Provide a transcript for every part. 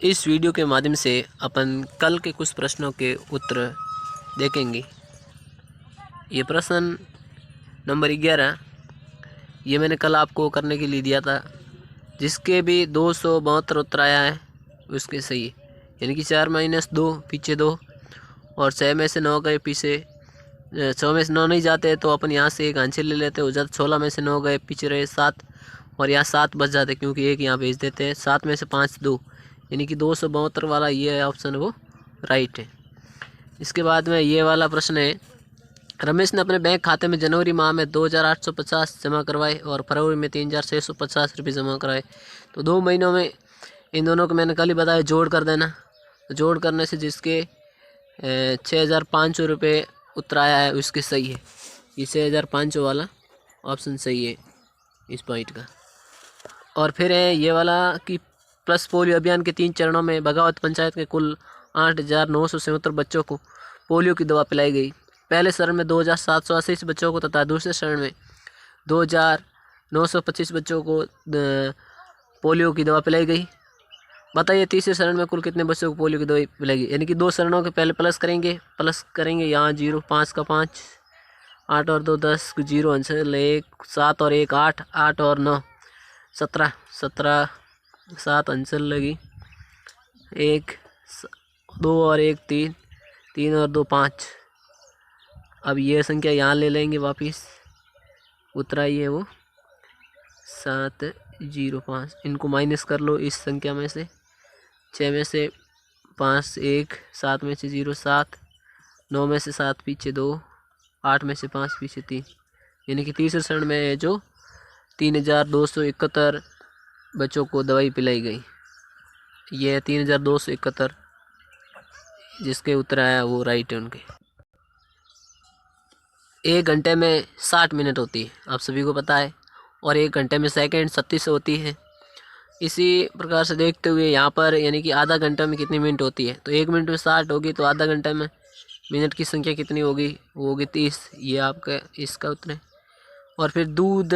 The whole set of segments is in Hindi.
इस वीडियो के माध्यम से अपन कल के कुछ प्रश्नों के उत्तर देखेंगे। ये प्रश्न नंबर 11 ये मैंने कल आपको करने के लिए दिया था, जिसके भी 272 उत्तर आया है उसके सही है। यानी कि 4-2 पीछे 2 और 6 में से 9 गए पीछे, 6 में से 9 नहीं जाते तो अपन यहाँ से एक आंसर ले लेते हो जाते। 16 में से 9 गए पीछे रहे 7 और यहाँ 7 बच जाते क्योंकि एक यहाँ भेज देते हैं। 7 में से 5 2 यानी कि 272 वाला ये ऑप्शन वो राइट है। इसके बाद में ये वाला प्रश्न है, रमेश ने अपने बैंक खाते में जनवरी माह में 2850 जमा करवाए और फरवरी में 3650 रुपये जमा कराए। तो 2 महीनों में इन दोनों को मैंने कल ही बताया जोड़ कर देना। तो जोड़ करने से जिसके 6500 रुपये उत्तर आया है उसके सही है। ये 6500 वाला ऑप्शन सही है इस पॉइंट का। और फिर है ये वाला कि प्लस पोलियो अभियान के 3 चरणों में बगावत पंचायत के कुल 8977 बच्चों को पोलियो की दवा पिलाई गई। पहले चरण में 2788 बच्चों को तथा दूसरे चरण में 2925 बच्चों को पोलियो की दवा पिलाई गई। बताइए तीसरे चरण में कुल कितने बच्चों को पोलियो की दवाई पिलाई गई। यानी कि 2 चरणों के पहले प्लस करेंगे यहाँ 0 5 का 5 8 और 2 10 0 आंसर 1 7 और 1 8 8 और 9 17 17 7 आंसर लगी 1 2 और 1 3 3 और 2 5। अब ये संख्या यहाँ ले लेंगे वापिस, उत्तर आई है वो 705। इनको माइनस कर लो इस संख्या में से, 6 में से 5 1 7 में से 0 7 9 में से 7 पीछे 2 8 में से 5 पीछे 3। यानी कि तीसरे चरण में है जो 3271 बच्चों को दवाई पिलाई गई। ये है 3271 जिसके उत्तर आया वो राइट है उनके। 1 घंटे में 60 मिनट होती है, आप सभी को पता है, और 1 घंटे में सेकंड 36 होती है। इसी प्रकार से देखते हुए यहाँ पर यानी कि आधा घंटा में कितनी मिनट होती है, तो 1 मिनट में 60 होगी तो आधा घंटा में मिनट की संख्या कितनी होगी, वो होगी 30। ये आपका इसका उत्तर है। और फिर दूध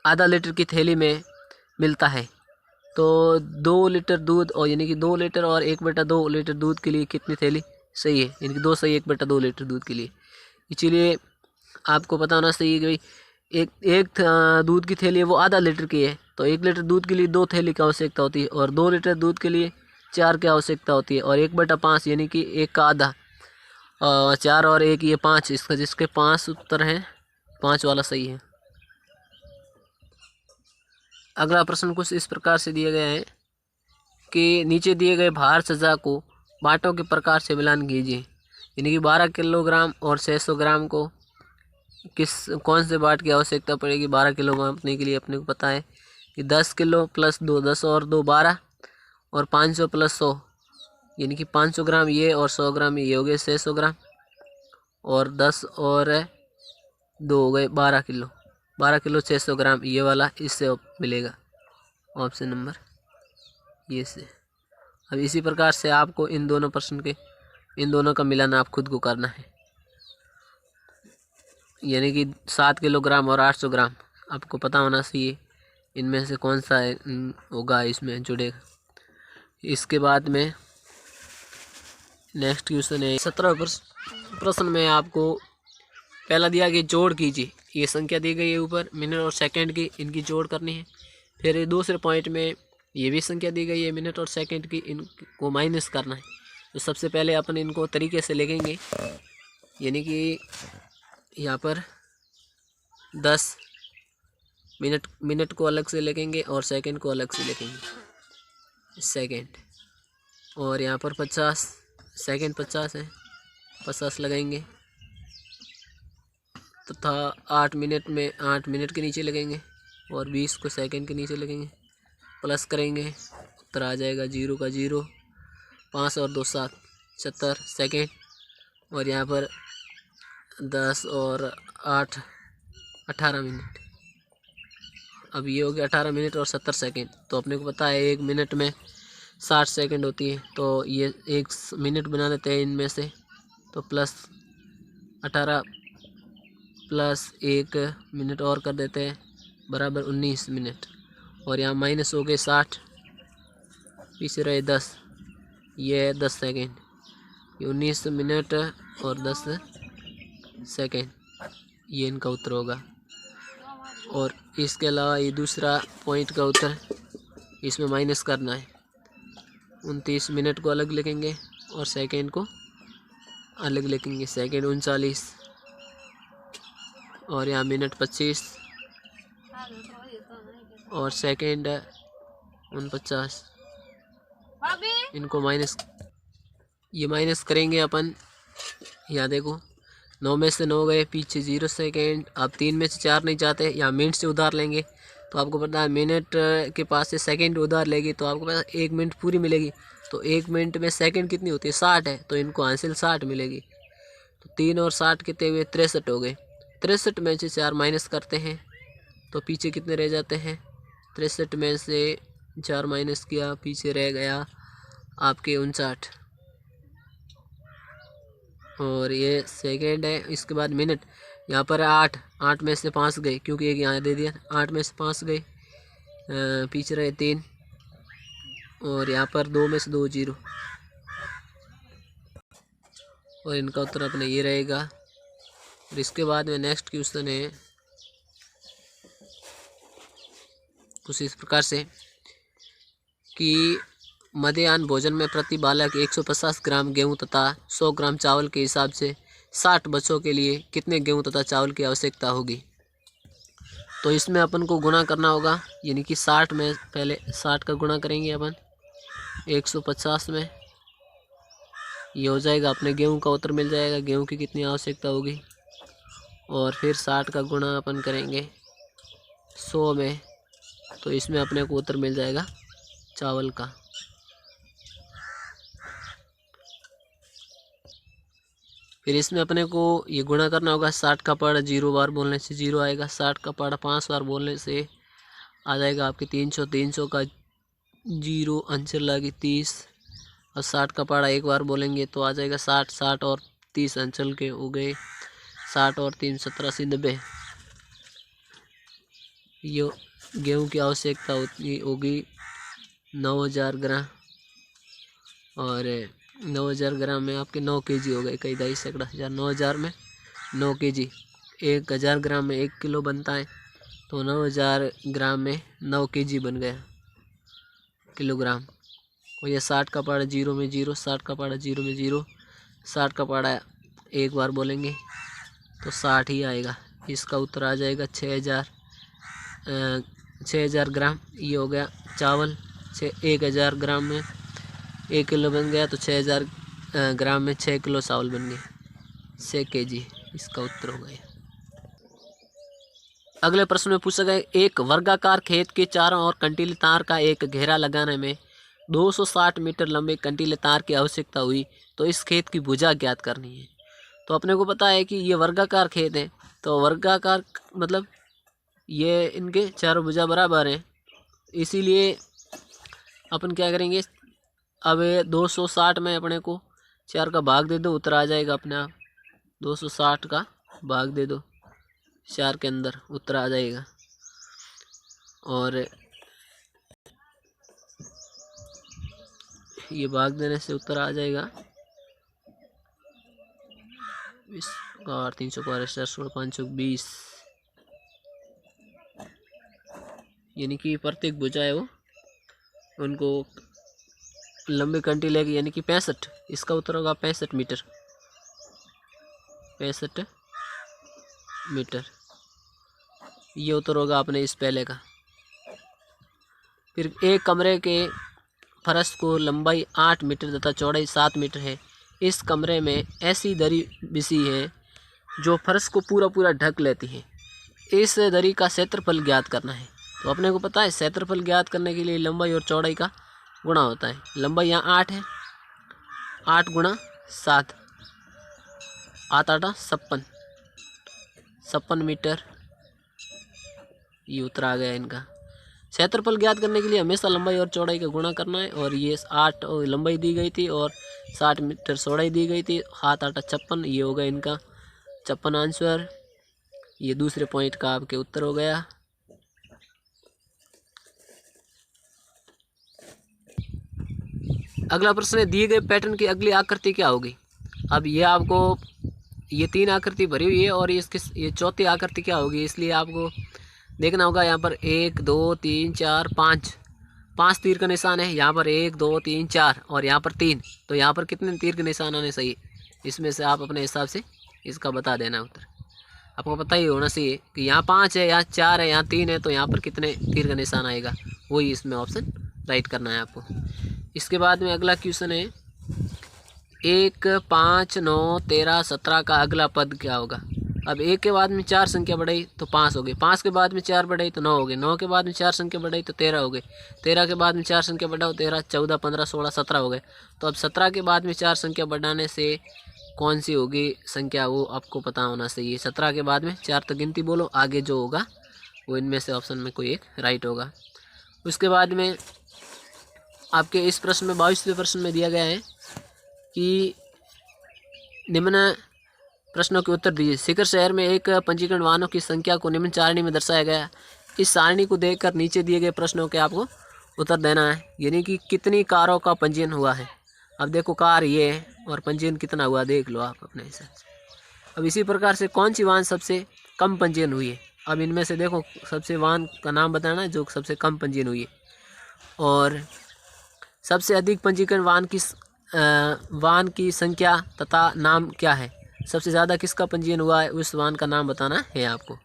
आधा लीटर की थैली में मिलता है, तो 2 लीटर दूध और यानी कि 2 लीटर और 1/2 लीटर दूध के लिए कितनी थैली सही है, यानी कि 2 सही 1/2 लीटर दूध के लिए। इसीलिए आपको पता होना चाहिए कि भाई एक दूध की थैली है वो आधा लीटर की है, तो 1 लीटर दूध के लिए 2 थैली की आवश्यकता होती है और 2 लीटर दूध के लिए 4 की आवश्यकता होती है और 1/5 यानी कि 1 का आधा 4 और 1 ये 5, इसका जिसके 5 उत्तर हैं 5 वाला सही है। अगला प्रश्न कुछ इस प्रकार से दिया गया है कि नीचे दिए गए भार सजा को बाटों के प्रकार से मिलान कीजिए। यानी कि 12 किलोग्राम और 600 ग्राम को कौन से बाट की आवश्यकता पड़ेगी। 12 किलोग्राम अपने के लिए अपने को पता है कि 10 किलो प्लस 2 10 और 2 12 और 500 प्लस 100 यानी कि 500 ग्राम ये और 100 ग्राम ये हो गए 600 ग्राम और 10 और 2 हो गए 12 किलो। 12 किलो 600 ग्राम ये वाला इससे मिलेगा ऑप्शन नंबर ये से। अब इसी प्रकार से आपको इन दोनों प्रश्न के इन दोनों का मिलान आप खुद को करना है। यानी कि 7 किलोग्राम और 800 ग्राम आपको पता होना चाहिए इनमें से कौन सा होगा इसमें जुड़ेगा। इसके बाद में नेक्स्ट क्वेश्चन है 17 प्रश्न में आपको पहला दिया कि जोड़ कीजिए। ये संख्या दी गई है ऊपर मिनट और सेकंड की, इनकी जोड़ करनी है। फिर दूसरे पॉइंट में ये भी संख्या दी गई है मिनट और सेकंड की, इनको माइनस करना है। तो सबसे पहले अपन इनको तरीके से लिखेंगे, यानी कि यहाँ पर 10 मिनट को अलग से लिखेंगे और सेकंड को अलग से लिखेंगे सेकंड, और यहाँ पर 50 सेकंड 50 है 50 लगाएंगे तथा 8 मिनट में 8 मिनट के नीचे लगेंगे और 20 को सेकंड के नीचे लगेंगे, प्लस करेंगे उत्तर आ जाएगा 0 का 0 5 और 2 7 70 सेकंड, और यहाँ पर 10 और 8 18 मिनट। अब ये हो गया 18 मिनट और 70 सेकंड। तो अपने को पता है 1 मिनट में 60 सेकंड होती है, तो ये 1 मिनट बना देते हैं इनमें से, तो प्लस 18 प्लस 1 मिनट और कर देते हैं बराबर 19 मिनट, और यहाँ माइनस हो गए 60 पीछे रहे 10, ये है 10 सेकेंड, ये 19 मिनट और 10 सेकेंड, ये इनका उत्तर होगा। और इसके अलावा ये दूसरा पॉइंट का उत्तर इसमें माइनस करना है। 29 मिनट को अलग लिखेंगे और सेकेंड को अलग लिखेंगे। सेकेंड 39 और यहाँ मिनट 25 और सेकेंड 49। इनको माइनस करेंगे अपन। यहाँ देखो 9 में से 9 गए, पीछे 0 सेकेंड। आप 3 में से 4 नहीं चाहते, यहाँ मिनट से उधार लेंगे तो आपको पता है मिनट के पास से सेकंड उधार लेगी तो आपको पता है 1 मिनट पूरी मिलेगी। तो 1 मिनट में सेकंड कितनी होती है 60 है, तो इनको हासिल 60 मिलेगी। तो 3 और 60 कितने हुए 63 हो गए। 63 में से 4 माइनस करते हैं तो पीछे कितने रह जाते हैं। 63 में से 4 माइनस किया, पीछे रह गया आपके 59 और ये सेकेंड है। इसके बाद मिनट यहाँ पर 8 में से 5 गए क्योंकि एक यहाँ दे दिया। 8 में से 5 गए, पीछे रहे 3 और यहाँ पर 2 में से 2 0 और इनका उत्तर अपने ये रहेगा। और इसके बाद में नेक्स्ट क्वेश्चन है कुछ इस प्रकार से कि मध्याह्न भोजन में प्रति बालक 150 ग्राम गेहूं तथा 100 ग्राम चावल के हिसाब से 60 बच्चों के लिए कितने गेहूं तथा चावल की आवश्यकता होगी। तो इसमें अपन को गुणा करना होगा, यानी कि 60 में पहले 60 का गुणा करेंगे अपन 150 में, ये हो जाएगा अपने गेहूं का उत्तर मिल जाएगा, गेहूं की कितनी आवश्यकता होगी। और फिर 60 का गुणा अपन करेंगे 100 में, तो इसमें अपने को उत्तर मिल जाएगा चावल का। फिर इसमें अपने को ये गुणा करना होगा। 60 का पहाड़ा 0 बार बोलने से 0 आएगा, 60 का पहाड़ा 5 बार बोलने से आ जाएगा आपके 300, 300 का 0 आंसर लागी 30 और 60 का पहाड़ा 1 बार बोलेंगे तो आ जाएगा 60, 60 और 30 अंचल के हो गए, 60 और 3 17 90। ये गेहूं की आवश्यकता होगी 9000 ग्राम और 9000 ग्राम में आपके 9 केजी हो गए, कई 2.5 सैकड़ा 1000, 9000 में 9 केजी, 1000 ग्राम में 1 किलो बनता है तो 9000 ग्राम में 9 केजी बन गया किलोग्राम। और ये 60 का पहाड़ा 0 में 0, 60 का पहाड़ा 0 में 0, 60 का पहाड़ा 1 बार बोलेंगे तो 60 ही आएगा। इसका उत्तर आ जाएगा 6000 ग्राम। ये हो गया चावल 1000 ग्राम में 1 किलो बन गया तो 6000 ग्राम में 6 किलो चावल बन गए, 6 केजी इसका उत्तर हो गया। अगले प्रश्न में पूछा गया एक वर्गाकार खेत के चारों ओर कंटीले तार का एक घेरा लगाने में 260 मीटर लंबे कंटीले तार की आवश्यकता हुई तो इस खेत की भुजा ज्ञात करनी है। तो अपने को पता है कि ये वर्गाकार खेत है, तो वर्गाकार मतलब ये इनके चारों भुजा बराबर हैं, इसीलिए अपन क्या करेंगे अब 260 में अपने को 4 का भाग दे दो, उत्तर आ जाएगा अपने आप। 260 का भाग दे दो 4 के अंदर, उत्तर आ जाएगा। और ये भाग देने से उत्तर आ जाएगा 320 यानी कि प्रत्येक भुजा है वो उनको लंबी कंटी लेगी, यानी कि 65। इसका उत्तर होगा 65 मीटर, 65 मीटर ये उत्तर होगा अपने इस पहले का। फिर एक कमरे के फर्श को लंबाई 8 मीटर तथा चौड़ाई 7 मीटर है। इस कमरे में ऐसी दरी बिछी है जो फर्श को पूरा ढक लेती है। इस दरी का क्षेत्रफल ज्ञात करना है। तो अपने को पता है क्षेत्रफल ज्ञात करने के लिए लंबाई और चौड़ाई का गुणा होता है। लंबाई यहाँ 8 है, 8 गुणा 7, 8 8 56 मीटर ये उत्तर आ गया इनका। क्षेत्रफल ज्ञात करने के लिए हमेशा लंबाई और चौड़ाई का गुणा करना है। और ये 8 लंबाई दी गई थी और 60 मीटर चौड़ाई दी गई थी, 7 8 56 ये होगा इनका 56 आंसर। ये दूसरे पॉइंट का आपके उत्तर हो गया। अगला प्रश्न है, दिए गए पैटर्न की अगली आकृति क्या होगी। अब ये आपको ये 3 आकृति भरी हुई है और ये चौथी आकृति क्या होगी, इसलिए आपको देखना होगा। यहाँ पर 1 2 3 4 5 तीर का निशान है। यहाँ पर 1 2 3 4 और यहाँ पर 3, तो यहाँ पर कितने तीर के निशान आने चाहिए, इसमें से आप अपने हिसाब से इसका बता देना उत्तर। आपको पता ही होना चाहिए कि यहाँ 5 है, यहाँ 4 है, यहाँ 3 है, तो यहाँ पर कितने तीर का निशान आएगा, वही इसमें ऑप्शन राइट करना है आपको। इसके बाद में अगला क्वेश्चन है, 1 5 9 13 17 का अगला पद क्या होगा। अब 1 के बाद में 4 संख्या बढ़ाई तो 5 हो गई, 5 के बाद में 4 बढ़ाई तो 9 हो गए, 9 के बाद में 4 संख्या बढ़ाई तो 13 हो गए, 13 के बाद में 4 संख्या बढ़ाओ 13 14 15 16 17 हो गए। तो अब 17 के बाद में 4 संख्या बढ़ाने से कौन सी होगी संख्या, वो आपको पता होना चाहिए। 17 के बाद में 4 तो गिनती बोलो, आगे जो होगा वो इनमें से ऑप्शन में कोई एक राइट होगा। उसके बाद में आपके इस प्रश्न में 22वें प्रश्न में दिया गया है कि निम्न प्रश्नों के उत्तर दीजिए। सीकर शहर में एक पंजीकरण वाहनों की संख्या को निम्न सारणी में दर्शाया गया। इस सारणी को देखकर नीचे दिए गए प्रश्नों के आपको उत्तर देना है, यानी कि कितनी कारों का पंजीयन हुआ है। अब देखो कार ये है और पंजीयन कितना हुआ देख लो आप अपने हिसाब से। अब इसी प्रकार से कौन सी वाहन सबसे कम पंजीयन हुई है। अब इनमें से देखो सबसे वाहन का नाम बताना है जो सबसे कम पंजीयन हुई है, और सबसे अधिक पंजीकरण वाहन की संख्या तथा नाम क्या है। सबसे ज़्यादा किसका पंजीयन हुआ है उस वाहन का नाम बताना है आपको।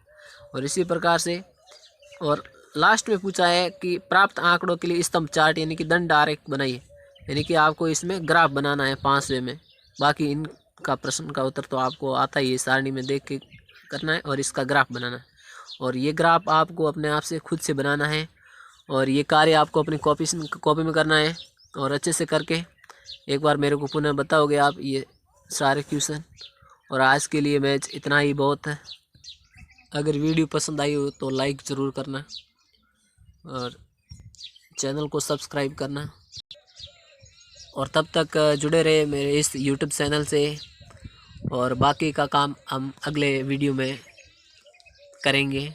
और इसी प्रकार से और लास्ट में पूछा है कि प्राप्त आंकड़ों के लिए स्तंभ चार्ट यानी कि दंड आरेख बनाइए, यानी कि आपको इसमें ग्राफ बनाना है 5वें में। बाकी इनका प्रश्न का उत्तर तो आपको आता ही है, सारणी में देख के करना है और इसका ग्राफ बनाना है। और ये ग्राफ आपको अपने आप से खुद से बनाना है और ये कार्य आपको अपनी कॉपी में करना है। और अच्छे से करके एक बार मेरे को पुनः बताओगे आप ये सारे क्वेश्चन। और आज के लिए मैच इतना ही बहुत है। अगर वीडियो पसंद आई हो तो लाइक ज़रूर करना और चैनल को सब्सक्राइब करना, और तब तक जुड़े रहे मेरे इस यूट्यूब चैनल से। और बाकी का काम हम अगले वीडियो में करेंगे।